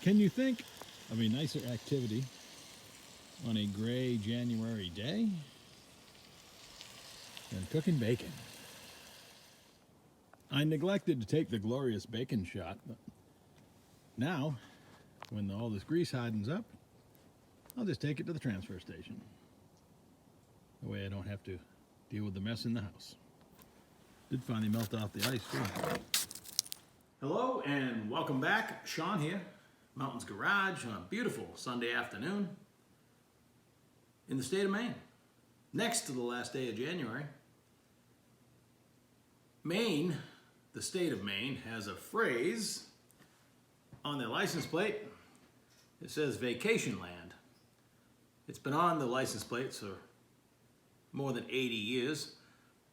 Can you think of a nicer activity on a gray January day than cooking bacon? I neglected to take the glorious bacon shot, but now, when all this grease hardens up, I'll just take it to the transfer station. That way I don't have to deal with the mess in the house. Did finally melt off the ice too. Hello and welcome back. Sean here, Mountains Garage, on a beautiful Sunday afternoon in the state of Maine. Next to the last day of January. Maine, the state of Maine, has a phrase on their license plate. It says vacation land. It's been on the license plates for more than 80 years.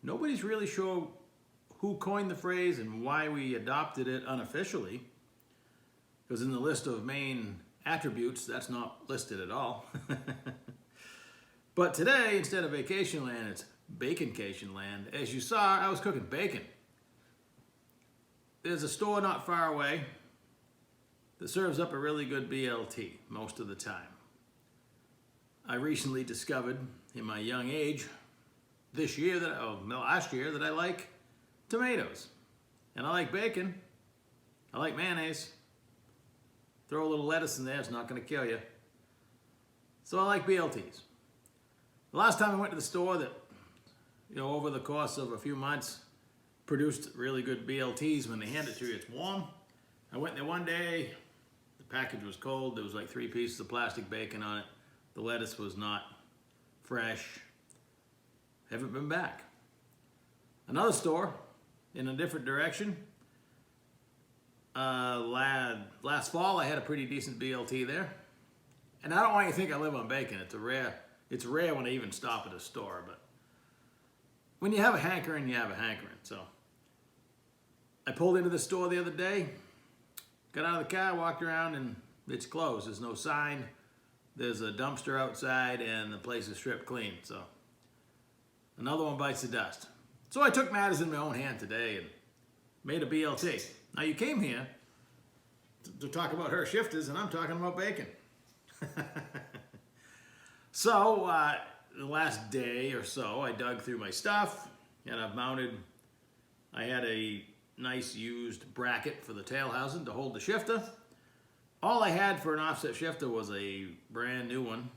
Nobody's really sure who coined the phrase and why we adopted it unofficially, because in the list of Maine attributes, that's not listed at all. But today, instead of vacation land, it's baconcation land. As you saw, I was cooking bacon. There's a store not far away that serves up a really good BLT most of the time. I recently discovered in my young age last year that I like tomatoes. And I like bacon. I like mayonnaise. Throw a little lettuce in there, it's not going to kill you. So I like BLTs. The last time I went to the store that, over the course of a few months, produced really good BLTs when they hand it to you, it's warm. I went there one day, the package was cold, there was like 3 pieces of plastic bacon on it. The lettuce was not fresh. Haven't been back. Another store in a different direction. Last fall I had a pretty decent BLT there. And I don't want you to think I live on bacon. It's rare when I even stop at a store, but when you have a hankering, you have a hankering. So I pulled into the store the other day, got out of the car, walked around, and it's closed. There's no sign. There's a dumpster outside, and the place is stripped clean. So another one bites the dust. So I took matters in my own hand today and made a BLT. Now you came here to talk about Hurst shifters, and I'm talking about bacon. So the last day or so, I dug through my stuff, and I had a nice used bracket for the tail housing to hold the shifter. All I had for an offset shifter was a brand new one.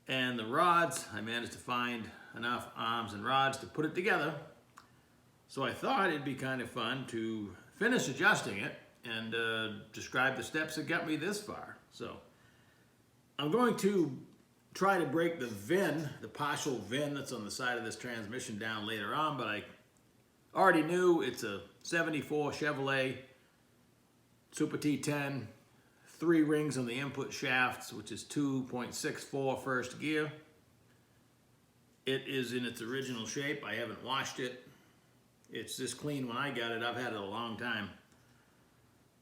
And the rods, I managed to find enough arms and rods to put it together. So I thought it'd be kind of fun to finish adjusting it and describe the steps that got me this far. So I'm going to try to break the VIN, the partial VIN that's on the side of this transmission, down later on, but I already knew it's a 74 Chevrolet Super T10, 3 rings on the input shafts, which is 2.64 first gear. It is in its original shape. I haven't washed it. It's this clean when I got it. I've had it a long time.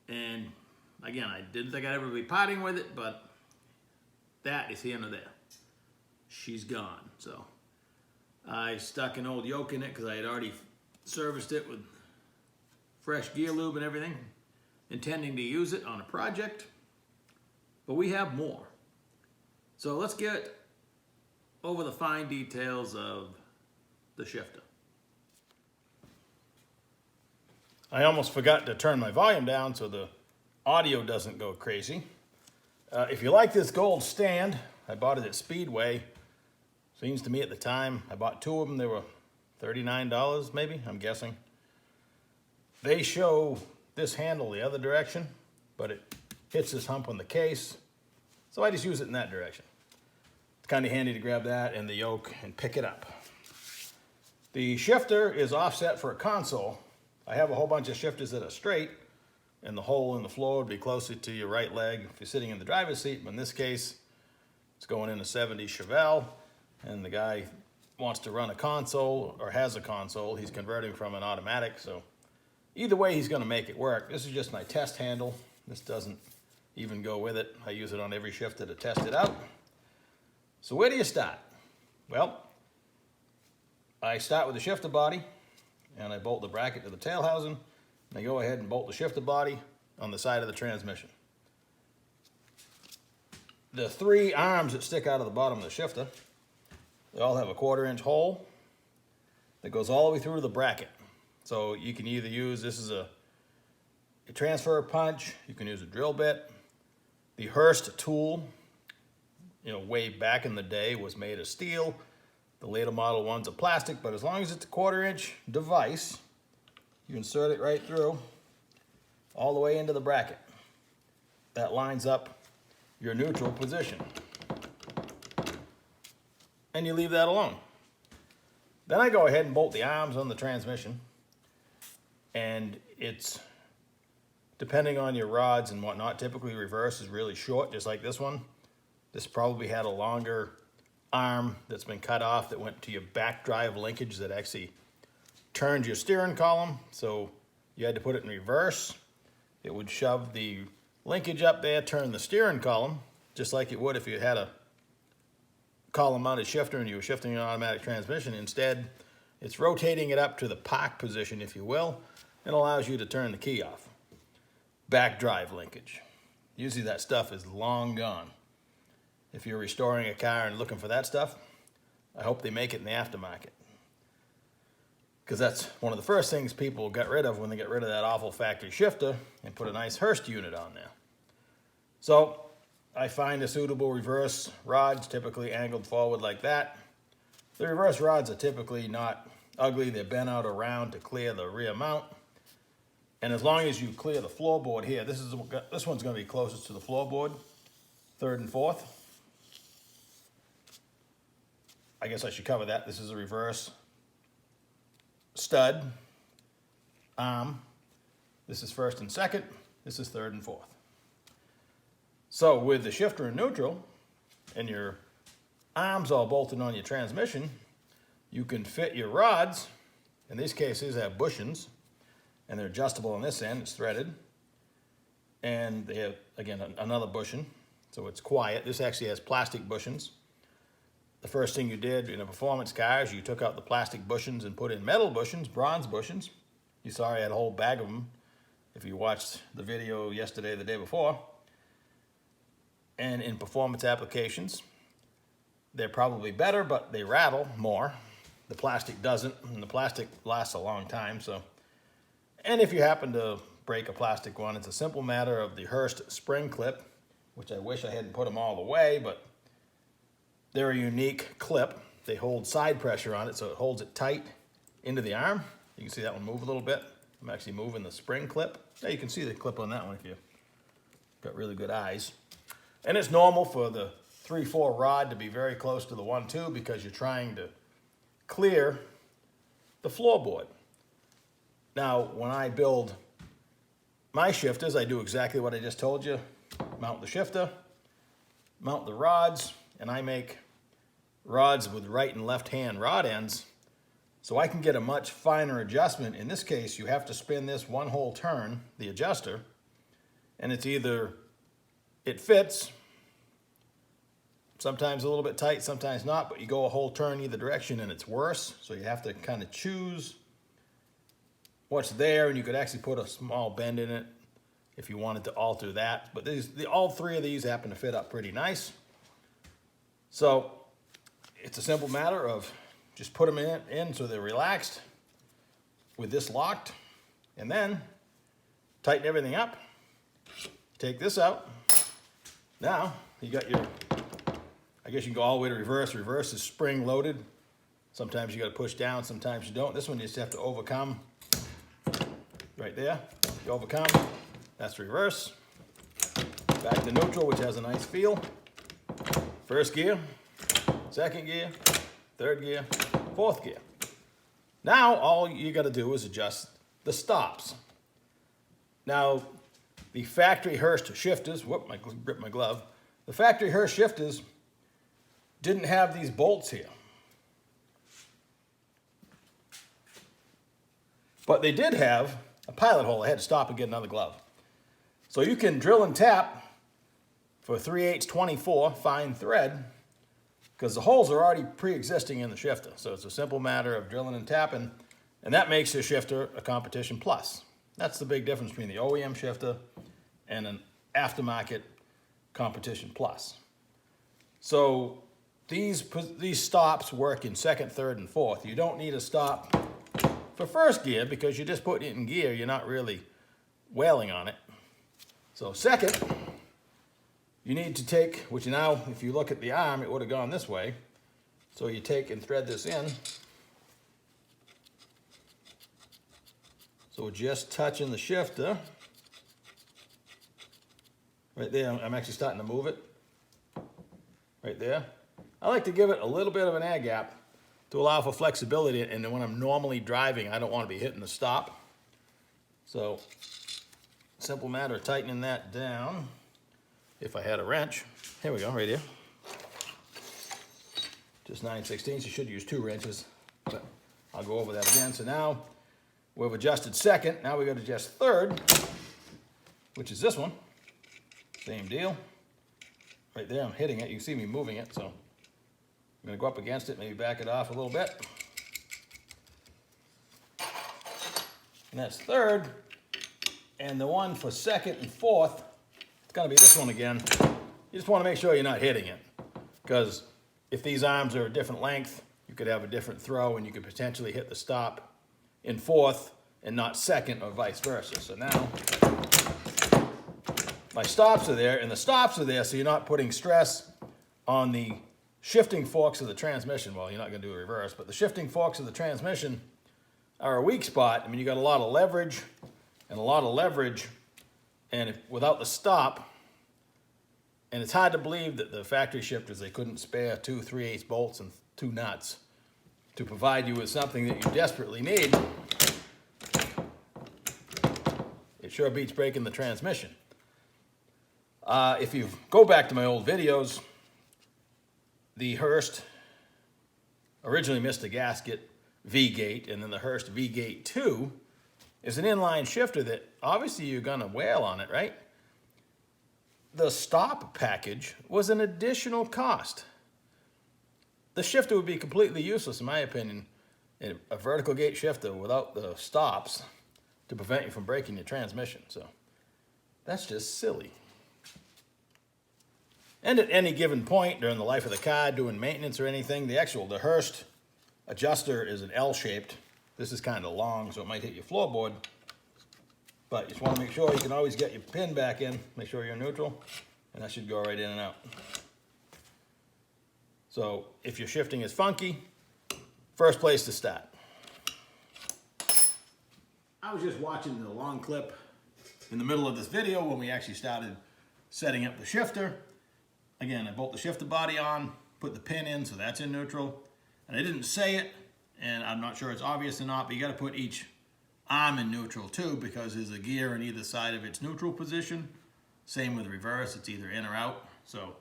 And again, I didn't think I'd ever be parting with it, but that is here and there. She's gone. So I stuck an old yoke in it because I had already serviced it with fresh gear lube and everything, intending to use it on a project. But we have more. So let's get over the fine details of the shifter. I almost forgot to turn my volume down so the audio doesn't go crazy. If you like this gold stand, I bought it at Speedway. Seems to me at the time, I bought 2 of them, they were $39 maybe, I'm guessing. They show this handle the other direction, but it hits this hump on the case, so I just use it in that direction. It's kind of handy to grab that and the yoke and pick it up. The shifter is offset for a console. I have a whole bunch of shifters that are straight, and the hole in the floor would be closer to your right leg if you're sitting in the driver's seat, but in this case, it's going in a 70 Chevelle, and the guy wants to run a console, or has a console. He's converting from an automatic, so either way, he's gonna make it work. This is just my test handle. This doesn't even go with it. I use it on every shifter to test it out. So where do you start? Well, I start with the shifter body, and I bolt the bracket to the tail housing, and I go ahead and bolt the shifter body on the side of the transmission. The 3 arms that stick out of the bottom of the shifter, they all have a 1/4-inch hole that goes all the way through to the bracket. So you can either use, this is a transfer punch, you can use a drill bit. The Hurst tool, way back in the day was made of steel. The later model ones are plastic, but as long as it's a 1/4-inch device, you insert it right through all the way into the bracket. That lines up your neutral position. And you leave that alone. Then I go ahead and bolt the arms on the transmission, and it's, depending on your rods and whatnot, typically reverse is really short, just like this one. This probably had a longer arm that's been cut off that went to your back drive linkage that actually turned your steering column, so you had to put it in reverse. It would shove the linkage up there, turn the steering column, just like it would if you had a column mounted shifter and you were shifting an automatic transmission. Instead, it's rotating it up to the park position, if you will, and allows you to turn the key off. Back drive linkage. Usually that stuff is long gone. If you're restoring a car and looking for that stuff, I hope they make it in the aftermarket. Because that's one of the first things people got rid of when they get rid of that awful factory shifter and put a nice Hurst unit on there. So I find a suitable reverse rods, typically angled forward like that. The reverse rods are typically not ugly. They're bent out around to clear the rear mount. And as long as you clear the floorboard here, this one's going to be closest to the floorboard, 3rd and 4th. I guess I should cover that. This is a reverse stud arm. This is 1st and 2nd. This is 3rd and 4th. So with the shifter in neutral and your arms all bolted on your transmission, you can fit your rods. In these cases, have bushings, and they're adjustable on this end. It's threaded. And they have, again, another bushing, so it's quiet. This actually has plastic bushings. The first thing you did in a performance car is you took out the plastic bushings and put in metal bushings, bronze bushings. You saw I had a whole bag of them if you watched the video yesterday, the day before. And in performance applications, they're probably better, but they rattle more. The plastic doesn't, and the plastic lasts a long time. And if you happen to break a plastic one, it's a simple matter of the Hurst spring clip, which I wish I hadn't put them all the way, but they're a unique clip. They hold side pressure on it, so it holds it tight into the arm. You can see that one move a little bit. I'm actually moving the spring clip. Now you can see the clip on that one if you've got really good eyes. And it's normal for the 3/4 rod to be very close to the 1/2 because you're trying to clear the floorboard. Now, when I build my shifters, I do exactly what I just told you. Mount the shifter, mount the rods, and I make rods with right and left hand rod ends so I can get a much finer adjustment. In this case, you have to spin this one whole turn, the adjuster, and it's either it fits, sometimes a little bit tight, sometimes not, but you go a whole turn either direction and it's worse. So you have to kind of choose what's there, and you could actually put a small bend in it if you wanted to alter that. But all 3 of these happen to fit up pretty nice. So it's a simple matter of just put them in so they're relaxed with this locked, and then tighten everything up. Take this out. Now you got your, I guess you can go all the way to reverse. Reverse is spring loaded. Sometimes you got to push down, sometimes you don't. This one you just have to overcome. Right there, you overcome. That's reverse. Back to neutral, which has a nice feel. 1st gear, 2nd gear, 3rd gear, 4th gear. Now all you got to do is adjust the stops. Now the factory Hurst shifters, whoop, I ripped my glove. The factory Hurst shifters didn't have these bolts here. But they did have a pilot hole. I had to stop and get another glove. So you can drill and tap for 3/8 24 fine thread because the holes are already pre-existing in the shifter. So it's a simple matter of drilling and tapping, and that makes the shifter a competition plus. That's the big difference between the OEM shifter and an aftermarket competition plus. So these stops work in second, third, and fourth. You don't need a stop for first gear because you're just putting it in gear. You're not really wailing on it. So second, you need to take, which now, if you look at the arm, it would have gone this way. So you take and thread this in. So we're just touching the shifter. Right there, I'm actually starting to move it. Right there. I like to give it a little bit of an air gap to allow for flexibility, and then when I'm normally driving, I don't want to be hitting the stop. So, simple matter of tightening that down. If I had a wrench, here we go, right here. Just 9/16, you should use 2 wrenches, but I'll go over that again. So now we've adjusted second, now we got to adjust third, which is this one. Same deal. Right there, I'm hitting it, you can see me moving it, so I'm gonna go up against it, maybe back it off a little bit. And that's third, and the one for second and fourth, it's gonna be this one again. You just wanna make sure you're not hitting it, because if these arms are a different length, you could have a different throw and you could potentially hit the stop in fourth and not second, or vice versa. So now, my stops are there, and the stops are there so you're not putting stress on the shifting forks of the transmission. Well, you're not gonna do a reverse, but the shifting forks of the transmission are a weak spot. I mean, you got a lot of leverage, and without the stop, and it's hard to believe that the factory shifters, they couldn't spare 2 3/8 bolts and 2 nuts to provide you with something that you desperately need. It sure beats breaking the transmission. If you go back to my old videos, the Hurst originally missed a gasket V-gate, and then the Hurst V-gate 2 is an inline shifter that obviously you're gonna wail on it, right? The stop package was an additional cost. The shifter would be completely useless, in my opinion, in a vertical gate shifter without the stops to prevent you from breaking your transmission. So that's just silly. And at any given point during the life of the car, doing maintenance or anything, the Hurst adjuster is an L-shaped. This is kind of long, so it might hit your floorboard. But you just want to make sure you can always get your pin back in, make sure you're neutral, and that should go right in and out. So if your shifting is funky, first place to start. I was just watching the long clip in the middle of this video when we actually started setting up the shifter. Again, I bolt the shifter body on, put the pin in, so that's in neutral. And I didn't say it, and I'm not sure it's obvious or not, but you got to put each arm in neutral too, because there's a gear on either side of its neutral position. Same with reverse, it's either in or out. So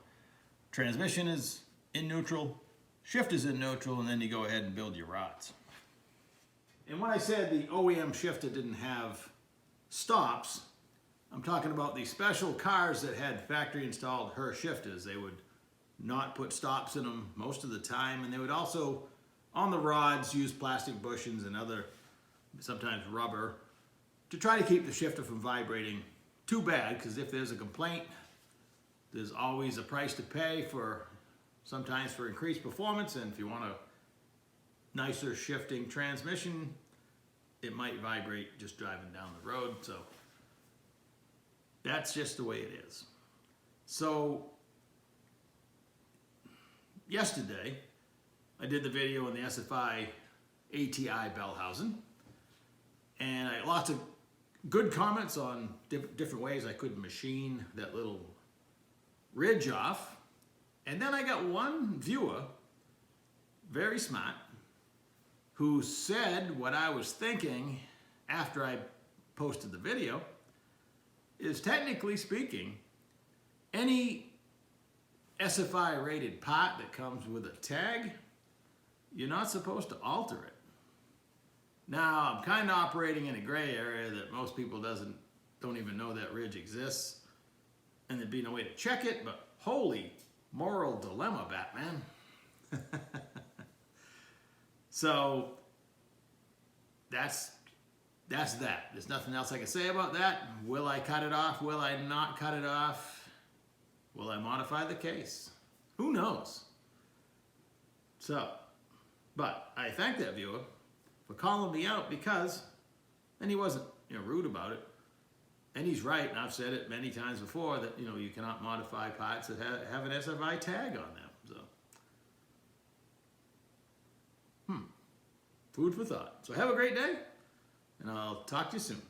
transmission is in neutral, shift is in neutral, and then you go ahead and build your rods. And when I said the OEM shifter didn't have stops, I'm talking about the special cars that had factory installed Hurst shifters. They would not put stops in them most of the time, and they would also, on the rods, use plastic bushings and other, sometimes rubber, to try to keep the shifter from vibrating too bad, because if there's a complaint, there's always a price to pay for, sometimes for increased performance, and if you want a nicer shifting transmission, it might vibrate just driving down the road. So that's just the way it is. So yesterday, I did the video on the SFI ATI Bellhausen, and I had lots of good comments on different ways I could machine that little ridge off. And then I got one viewer, very smart, who said what I was thinking after I posted the video, is technically speaking, any SFI rated part that comes with a tag, you're not supposed to alter it. Now, I'm kind of operating in a gray area that most people don't even know that ridge exists, and there'd be no way to check it, but holy moral dilemma, Batman. So that's that's that. There's nothing else I can say about that. Will I cut it off? Will I not cut it off? Will I modify the case? Who knows? So, but I thank that viewer for calling me out because, and he wasn't, rude about it. And he's right, and I've said it many times before that, you cannot modify parts that have an SFI tag on them. So, food for thought. So have a great day, and I'll talk to you soon.